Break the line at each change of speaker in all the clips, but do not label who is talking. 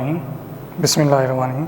Bismillahirrahmanirrahim. Bismillahirrahmanirrahim.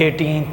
18th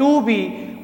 2B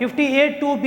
58(2)B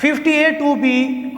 58(2)B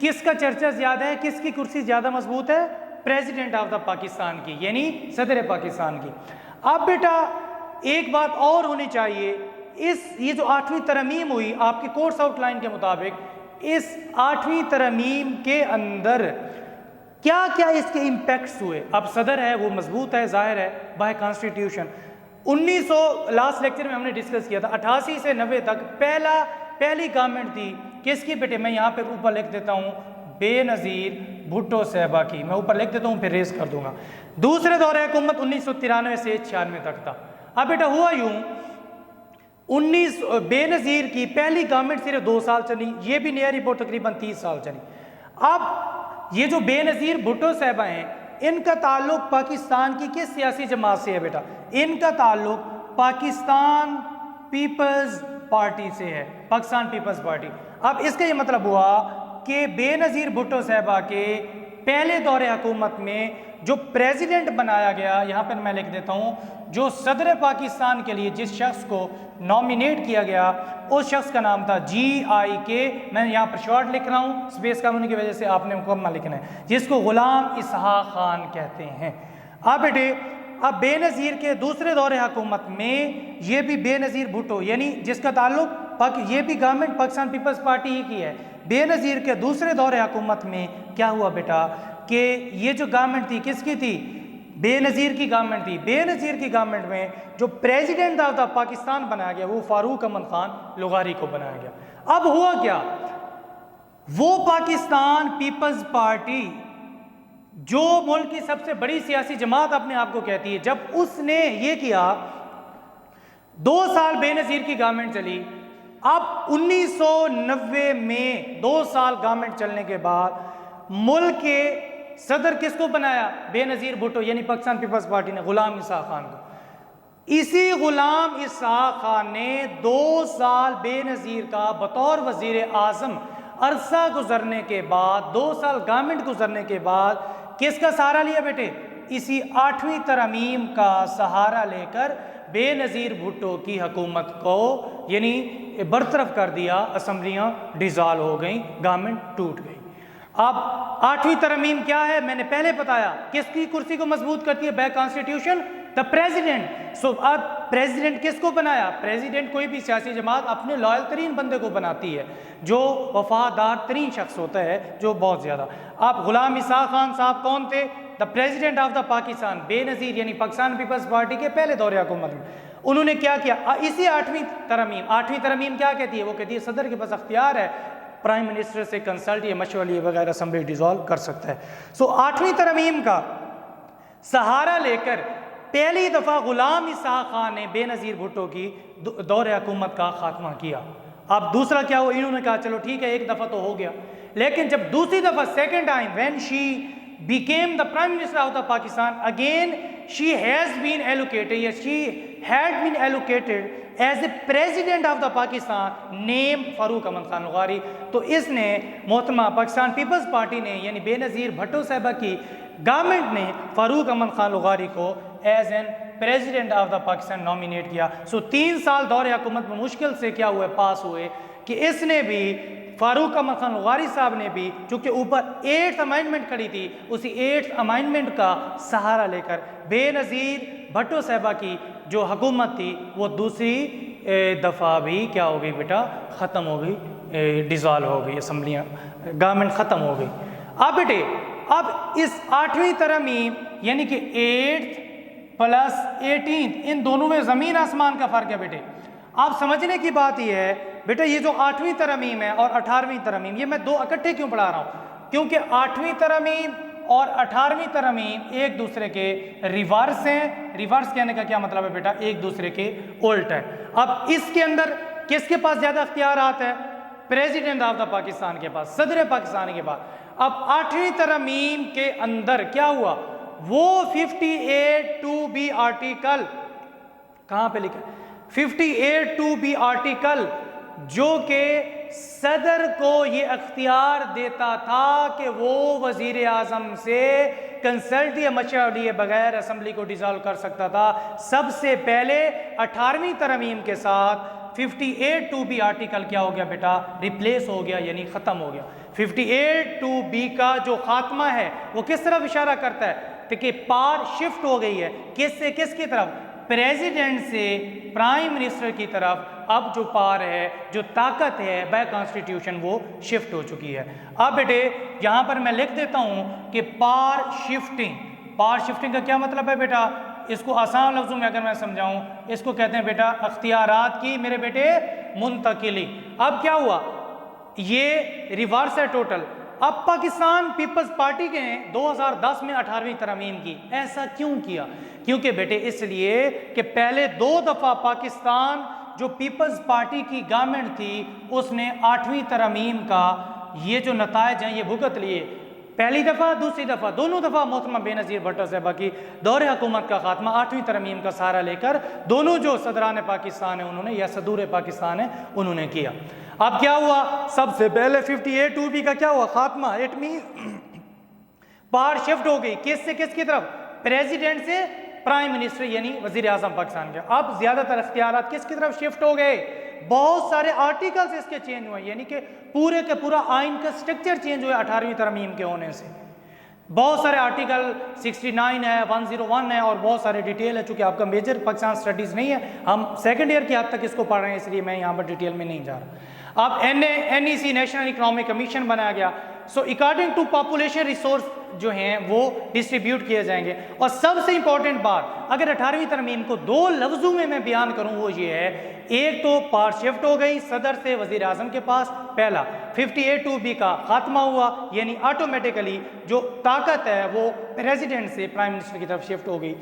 کس کا چرچا زیادہ ہے, کس کی کرسی زیادہ مضبوط ہے؟ پریزیڈنٹ آف دا پاکستان کی, یعنی صدر پاکستان کی. اب بیٹا ایک بات اور ہونی چاہیے, یہ جو 8ویں ترمیم ہوئی آپ کے کورس آؤٹ لائن کے مطابق, اس 8ویں ترمیم کے اندر کیا کیا اس کے امپیکٹس ہوئے؟ اب صدر ہے وہ مضبوط ہے, ظاہر ہے بائی کانسٹیٹیوشن. 1900 لاسٹ لیکچر میں ہم نے ڈسکس کیا تھا, 88 سے 90 تک پہلی گورنمنٹ تھی کس کی بیٹے؟ میں یہاں پہ اوپر لکھ دیتا ہوں, بے نظیر بھٹو صاحبہ کی. میں اوپر لکھ دیتا ہوں پھر ریز کر دوں گا. دوسرے دور حکومت 1993 سے 96 تک تھا. اب بیٹا ہوا یوں, بے نظیر کی پہلی گورنمنٹ صرف 2 سال چلی, یہ بھی نیا رپورٹ تقریباً 30 سال چلی. اب یہ جو بے نظیر بھٹو صاحبہ ہیں, ان کا تعلق پاکستان کی کس سیاسی جماعت سے ہے بیٹا؟ ان کا تعلق پاکستان پیپلز پارٹی سے ہے, پاکستان پیپلز پارٹی. اب اس کا یہ مطلب ہوا کہ بے نظیر بھٹو صاحبہ کے پہلے دور حکومت میں جو پریزیڈنٹ بنایا گیا, یہاں پر میں لکھ دیتا ہوں, جو صدر پاکستان کے لیے جس شخص کو نامینیٹ کیا گیا اس شخص کا نام تھا GIK. میں یہاں پر شارٹ لکھ رہا ہوں, اسپیس کم ہونے کی وجہ سے آپ نے مکمل لکھنا ہے, جس کو غلام اسحاق خان کہتے ہیں. اب بیٹے اب بے نظیر کے دوسرے دور حکومت میں یہ بھی بے نظیر بھٹو, یعنی جس کا تعلق یہ بھی گورنمنٹ پاکستان پیپلز پارٹی ہی کی ہے. بے نظیر کے دوسرے دور حکومت میں کیا ہوا بیٹا کہ یہ جو گورنمنٹ تھی کس کی تھی؟ بے نظیر کی گورنمنٹ تھی. بے نظیر کی گورنمنٹ میں جو پریزیڈنٹ آف دا پاکستان بنایا گیا وہ فاروق احمد خان لغاری کو بنایا گیا. اب ہوا کیا, وہ پاکستان پیپلز پارٹی جو ملک کی سب سے بڑی سیاسی جماعت اپنے آپ کو کہتی ہے, جب اس نے یہ کیا 2 سال بے نظیر کی گورنمنٹ چلی. اب 1990 میں 2 سال گورنمنٹ چلنے کے بعد ملک کے صدر کس کو بنایا؟ بے نظیر بھٹو, یعنی پاکستان پیپلز پارٹی نے غلام اسحاق خان کو. اسی غلام اسحاق خان نے 2 سال بے نظیر کا بطور وزیر اعظم عرصہ گزرنے کے بعد, 2 سال گورنمنٹ گزرنے کے بعد کس کا سہارا لیا بیٹے؟ اسی 8ویں ترمیم کا سہارا لے کر بے نظیر بھٹو کی حکومت کو یعنی برطرف کر دیا. اسمبلیاں ڈیزالو ہو گئیں, گورنمنٹ ٹوٹ گئی. اب 8ویں ترمیم کیا ہے؟ میں نے پہلے بتایا کس کی کرسی کو مضبوط کرتی ہے؟ By constitution the president. So اب پریزیڈنٹ کس کو بنایا؟ پریزیڈنٹ کوئی بھی سیاسی جماعت اپنے لائل ترین بندے کو بناتی ہے, جو وفادار ترین شخص ہوتا ہے, جو بہت زیادہ. اب غلام اسحاق خان صاحب کون تھے؟ The president of the Pakistan. بے نظیر یعنی پاکستان پیپلز پارٹی کے پہلے دور حکومت میں انہوں نے کیا کیا؟ اسی 8ویں ترمیم کیا کہتی ہے؟ وہ کہتی ہے صدر کے پاس اختیار ہے پرائم منسٹر سے کنسلٹ یا مشورہ لیے بغیر اسمبلی ڈیزالو کر سکتا ہے. سو 8ویں ترمیم کا سہارا لے کر پہلی دفعہ غلام اسحاق خان نے بے نظیر بھٹو کی دور حکومت کا خاتمہ کیا. اب دوسرا کیا ہوا؟ انہوں نے کہا چلو ٹھیک ہے ایک دفعہ تو ہو گیا, لیکن جب دوسری دفعہ second time when she became the prime minister of the Pakistan, again she has been allocated, yes she had been allocated as the president of the Pakistan name فاروق احمد خان لغاری. تو اس نے محترمہ پاکستان پیپلز پارٹی نے یعنی بے نظیر بھٹو صاحبہ کی گورنمنٹ نے فاروق احمد خان لغاری کو as an president of the Pakistan nominate کیا. سو 3 سال دور حکومت میں مشکل سے کیا ہوئے پاس ہوئے کہ اس نے بھی فاروق احمد خان لغاری صاحب نے بھی چونکہ اوپر 8th امائنڈمنٹ کھڑی تھی, اسی 8th امائنڈمنٹ کا سہارا لے کر بے نظیر بھٹو صاحبہ کی جو حکومت تھی وہ دوسری دفعہ بھی کیا ہو گئی بیٹا؟ ختم ہو گئی, ڈیزالو ہو گئی, اسمبلیاں گورنمنٹ ختم ہو گئی. اب بیٹے اب اس 8ویں ترمیم یعنی کہ 8th + 18th ان دونوں میں زمین آسمان کا فرق ہے بیٹے. آپ سمجھنے کی بات یہ ہے بیٹا یہ جو 8ویں ترمیم ہے اور 18ویں ترمیم, یہ میں 2 اکٹھے کیوں پڑھا رہا ہوں؟ کیونکہ 8ویں ترمیم اور 18ویں ترمیم ایک دوسرے کے ریورس ہیں. ریورس کہنے کا کیا مطلب ہے بیٹا؟ ایک دوسرے کے الٹ ہے. اب اس کے اندر کس کے پاس زیادہ اختیارات ہے؟ پریزیڈنٹ آف دا پاکستان کے پاس, صدر پاکستان کے پاس. اب 8ویں ترمیم کے اندر کیا ہوا؟ وہ 58(2)B آرٹیکل کہاں پہ لکھا ہے؟ 58(2)B آرٹیکل جو کہ صدر کو یہ اختیار دیتا تھا کہ وہ وزیر اعظم سے کنسلٹ یا مشورہ لیے بغیر اسمبلی کو ڈیزالو کر سکتا تھا. سب سے پہلے 18ویں ترمیم کے ساتھ 58(2)B آرٹیکل کیا ہو گیا بیٹا؟ ریپلیس ہو گیا, یعنی ختم ہو گیا. 58(2)B کا جو خاتمہ ہے وہ کس طرف اشارہ کرتا ہے کہ پار شفٹ ہو گئی ہے، کس سے کس کی طرف؟ پریزیڈنٹ سے پرائم منسٹر کی طرف اب جو پار ہے، جو طاقت ہے بائی کانسٹیٹیوشن وہ شفٹ ہو چکی ہے۔ اب بیٹے یہاں پر میں لکھ دیتا ہوں کہ پار شفٹنگ کا کیا مطلب ہے بیٹا؟ اس کو آسان لفظوں میں اگر میں سمجھاؤں، اس کو کہتے ہیں بیٹا اختیارات کی میرے بیٹے منتقلی۔ اب کیا ہوا؟ یہ ریورس ہے ٹوٹل۔ اب پاکستان پیپلز پارٹی کے ہیں 2010 میں 18ویں ترمیم کی۔ ایسا کیوں کیا؟ کیونکہ بیٹے اس لیے کہ پہلے 2 دفعہ پاکستان جو پیپلز پارٹی کی گورنمنٹ تھی اس نے 8ویں ترمیم کا یہ جو نتائج ہیں یہ بھگت لیے۔ پہلی دفعہ، دوسری دفعہ، دونوں دفعہ محترمہ بے نظیر بھٹو صاحبہ کی دور حکومت کا خاتمہ 8ویں ترمیم کا سہارا لے کر دونوں جو صدران پاکستان ہیں انہوں نے، یا صدور پاکستان ہیں انہوں نے کیا۔ اب کیا ہوا؟ سب سے پہلے 58(2)B کا کیا ہوا؟ خاتمہ۔ اٹ مین پار شفٹ ہو گئی، کس سے کس کی طرف؟ پریزیڈنٹ سے پرائم منسٹر یعنی وزیر اعظم پاکستان کے۔ اب زیادہ تر اختیارات کس کی طرف شفٹ ہو گئے؟ بہت سارے آرٹیکلز اس کے چینج ہوئے، یعنی کہ پورے کے پورا آئین کا سٹرکچر چینج ہوا 18ویں ترمیم کے ہونے سے۔ بہت سارے آرٹیکل 69 ہے، 101 ہے اور بہت سارے ڈیٹیل ہے۔ چونکہ آپ کا میجر پاکستان سٹڈیز نہیں ہے، ہم سیکنڈ ایئر کی حد تک اس کو پڑھ رہے ہیں، اس لیے میں یہاں پر ڈیٹیل میں نہیں جا رہا۔ اب NEC نیشنل اکنامک کمیشن بنایا گیا۔ So according to population resource جو ہیں وہ ڈسٹریبیوٹ کیے جائیں گے۔ اور سب سے امپورٹنٹ بات اگر 18ویں ترمیم کو 2 لفظوں میں بیان کروں وہ یہ ہے، ایک تو پار شفٹ ہو گئی صدر سے وزیر اعظم کے پاس، پہلا 58(2)B کا خاتمہ ہوا، یعنی آٹومیٹیکلی جو طاقت ہے وہ پریزیڈنٹ سے پرائم منسٹر کی طرف شفٹ ہو گئی۔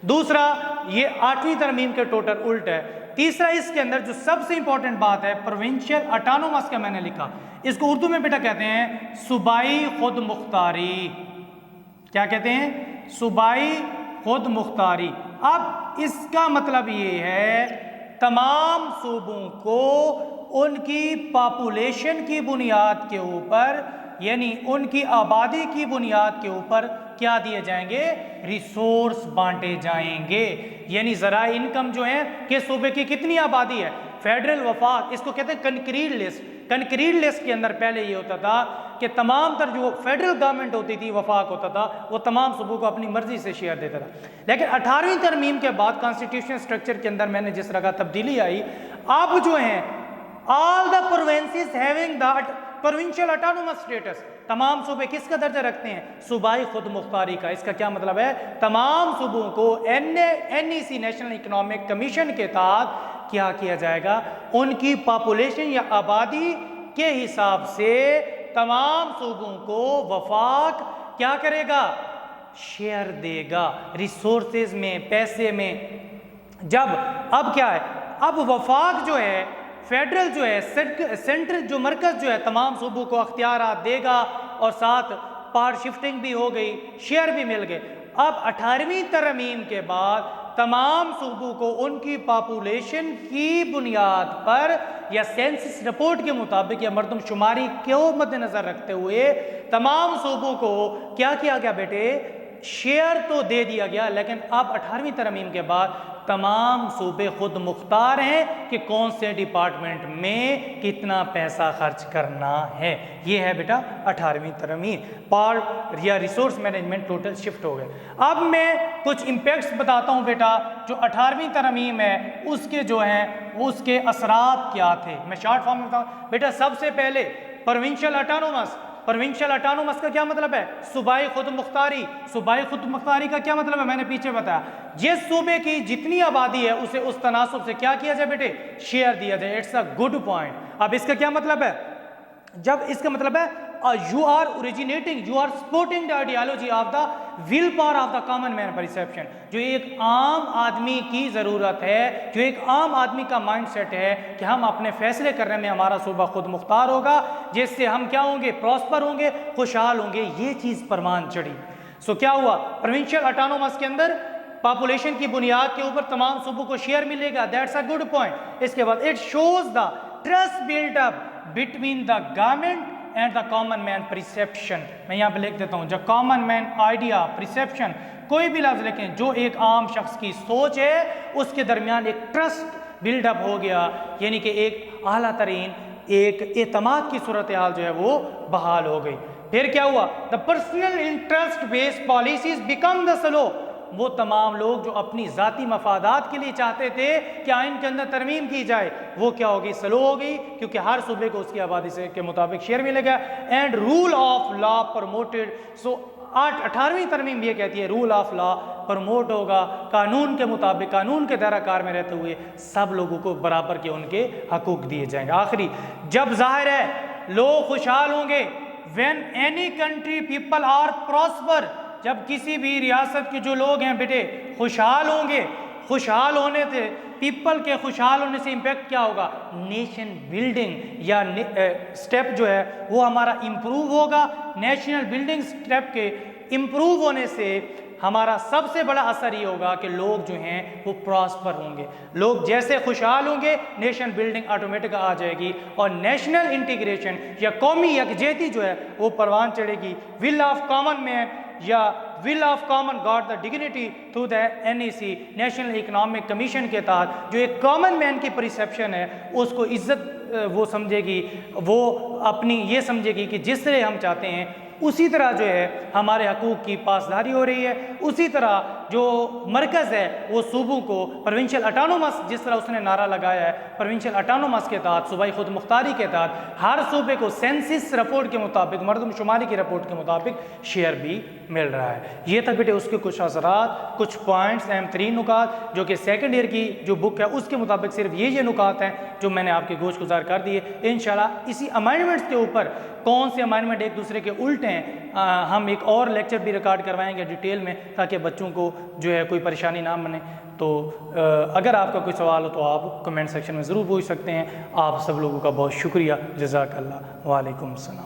دوسرا یہ 8ویں ترمیم کے ٹوٹل الٹ ہے۔ تیسرا اس کے اندر جو سب سے امپورٹنٹ بات ہے پروونشل اٹانومس کا میں نے لکھا، اس کو اردو میں بیٹا کہتے ہیں صوبائی خود مختاری۔ کیا کہتے ہیں؟ صوبائی خود مختاری۔ اب اس کا مطلب یہ ہے تمام صوبوں کو ان کی پاپولیشن کی بنیاد کے اوپر، یعنی ان کی آبادی کی بنیاد کے اوپر کیا دیے جائیں گے؟ ریسورس بانٹے جائیں گے۔ یعنی ذرائع انکم جو ہیں کہ صوبے کی کتنی آبادی ہے، فیڈرل وفاق، اس کو کہتے ہیں کنکریٹ لسٹ۔ کنکریٹ لسٹ کے اندر پہلے یہ ہوتا تھا کہ تمام تر جو فیڈرل گورنمنٹ ہوتی تھی، وفاق ہوتا تھا، وہ تمام صوبوں کو اپنی مرضی سے شیئر دیتا تھا۔ لیکن 18ویں ترمیم کے بعد کانسٹیٹیوشن سٹرکچر کے اندر میں نے جس طرح تبدیلی آئی، اب جو ہیں all the provinces having that provincial autonomous status، تمام صوبے کس کا درجہ رکھتے ہیں؟ صوبائی خود مختاری کا۔ اس کا کیا مطلب ہے؟ تمام صوبوں کو NEC نیشنل اکنامک کمیشن کے تحت کیا جائے گا؟ ان کی پاپولیشن یا آبادی کے حساب سے تمام صوبوں کو وفاق کیا کرے گا؟ شیئر دے گا، ریسورسز میں، پیسے میں۔ جب اب کیا ہے؟ اب وفاق جو ہے، فیڈرل جو ہے، سینٹر جو مرکز جو ہے تمام صوبوں کو اختیارات دے گا، اور ساتھ پار شفٹنگ بھی ہو گئی، شیئر بھی مل گئے۔ اب 18ویں ترمیم کے بعد تمام صوبوں کو ان کی پاپولیشن کی بنیاد پر یا سینسس رپورٹ کے مطابق یا مردم شماری کو مد نظر رکھتے ہوئے تمام صوبوں کو کیا کیا گیا بیٹے؟ شیئر تو دے دیا گیا، لیکن اب 18ویں ترمیم کے بعد تمام صوبے خود مختار ہیں کہ کون سے ڈپارٹمنٹ میں کتنا پیسہ خرچ کرنا ہے۔ یہ ہے بیٹا 18ویں ترمیم، پار یا ریسورس مینجمنٹ ٹوٹل شفٹ ہو گئے۔ اب میں کچھ امپیکٹس بتاتا ہوں بیٹا، جو 18ویں ترمیم ہے اس کے جو ہیں اس کے اثرات کیا تھے، میں شارٹ فارم میں بتاؤں بیٹا۔ سب سے پہلے پروونشل اٹانومس۔ پروونشل اٹانومس کا کیا مطلب ہے؟ صوبائی خود مختاری۔ صوبائی خود مختاری کا کیا مطلب ہے؟ میں نے پیچھے بتایا، جس صوبے کی جتنی آبادی ہے اسے اس تناسب سے کیا کیا جائے بیٹے؟ شیئر دیا جائے۔ It's a good point. اب اس کا کیا مطلب ہے؟ جب اس کا مطلب ہے you are originating, you are supporting the ideology of the will power of the common man perception، جو ایک عام آدمی کی ضرورت ہے، جو ایک عام آدمی کا مائنڈ سیٹ ہے کہ ہم اپنے فیصلے کرنے میں ہمارا صوبہ خود مختار ہوگا، جس سے ہم کیا ہوں گے؟ پراسپر ہوں گے، خوشحال ہوں گے۔ یہ چیز پروان چڑھی۔ سو کیا ہوا؟ پروونشل اٹانومس کے اندر پاپولیشن کی بنیاد کے اوپر تمام صوبوں کو شیئر ملے گا۔ That's a good point. اس کے بعد it shows the trust build up between the government and the common man perception. میں یہاں پہ لکھ دیتا ہوں، جو کامن مین آئیڈیا، پرسیپشن، کوئی بھی لفظ لکھیں، جو ایک عام شخص کی سوچ ہے اس کے درمیان ایک ٹرسٹ بلڈ اپ ہو گیا، یعنی کہ ایک اعلیٰ ترین ایک اعتماد کی صورتحال جو ہے وہ بحال ہو گئی۔ پھر کیا ہوا؟ The personal interest based policies become the slow, وہ تمام لوگ جو اپنی ذاتی مفادات کے لیے چاہتے تھے کہ آئین کے اندر ترمیم کی جائے، وہ کیا ہوگی؟ سلو ہو گئی، کیونکہ ہر صوبے کو اس کی آبادی سے کے مطابق شیئر ملے گا۔ And rule of law promoted, so 18ویں ترمیم یہ کہتی ہے رول آف لا پروموٹ ہوگا، قانون کے مطابق، قانون کے دائرہ کار میں رہتے ہوئے سب لوگوں کو برابر کے ان کے حقوق دیے جائیں گے۔ آخری، جب ظاہر ہے لوگ خوشحال ہوں گے، when any country people are prosper، جب کسی بھی ریاست کے جو لوگ ہیں بیٹے خوشحال ہوں گے، خوشحال ہونے سے پیپل کے خوشحال ہونے سے امپیکٹ کیا ہوگا؟ نیشن بلڈنگ یا سٹیپ جو ہے وہ ہمارا امپروو ہوگا۔ نیشنل بلڈنگ سٹیپ کے امپروو ہونے سے ہمارا سب سے بڑا اثر یہ ہوگا کہ لوگ جو ہیں وہ پراسپر ہوں گے۔ لوگ جیسے خوشحال ہوں گے، نیشن بلڈنگ آٹومیٹک آ جائے گی، اور نیشنل انٹیگریشن یا قومی یکجہتی جو ہے وہ پروان چڑھے گی۔ ول آف کامن مین یا will of common God the dignity through the NEC، national economic commission کے تحت جو ایک کامن مین کی پرسیپشن ہے اس کو عزت وہ سمجھے گی، وہ اپنی یہ سمجھے گی کہ جس طرح ہم چاہتے ہیں اسی طرح جو ہے ہمارے حقوق کی پاسداری ہو رہی ہے، اسی طرح جو مرکز ہے وہ صوبوں کو پروونشل اٹانومس، جس طرح اس نے نعرہ لگایا ہے پروونشل اٹانومس کے تحت، صوبائی خود مختاری کے تحت ہر صوبے کو سینسس رپورٹ کے مطابق، مردم شماری کی رپورٹ کے مطابق شیئر بھی مل رہا ہے۔ یہ تک بیٹے اس کے کچھ اثرات، کچھ پوائنٹس، اہم ترین نکات جو کہ سیکنڈ ایئر کی جو بک ہے اس کے مطابق صرف یہ نکات ہیں جو میں نے آپ کے گوش گزار کر دیے۔ انشاءاللہ اسی امائنمنٹس کے اوپر کون سے امائنمنٹ ایک دوسرے کے الٹ ہیں، ہم ایک اور لیکچر بھی ریکارڈ کروائیں گے ڈیٹیل میں، تاکہ بچوں کو جو ہے کوئی پریشانی نہ بنے۔ تو اگر آپ کا کوئی سوال ہو تو آپ کمنٹ سیکشن میں ضرور پوچھ سکتے ہیں۔ آپ سب لوگوں کا بہت شکریہ، جزاک اللہ، وعلیکم السلام۔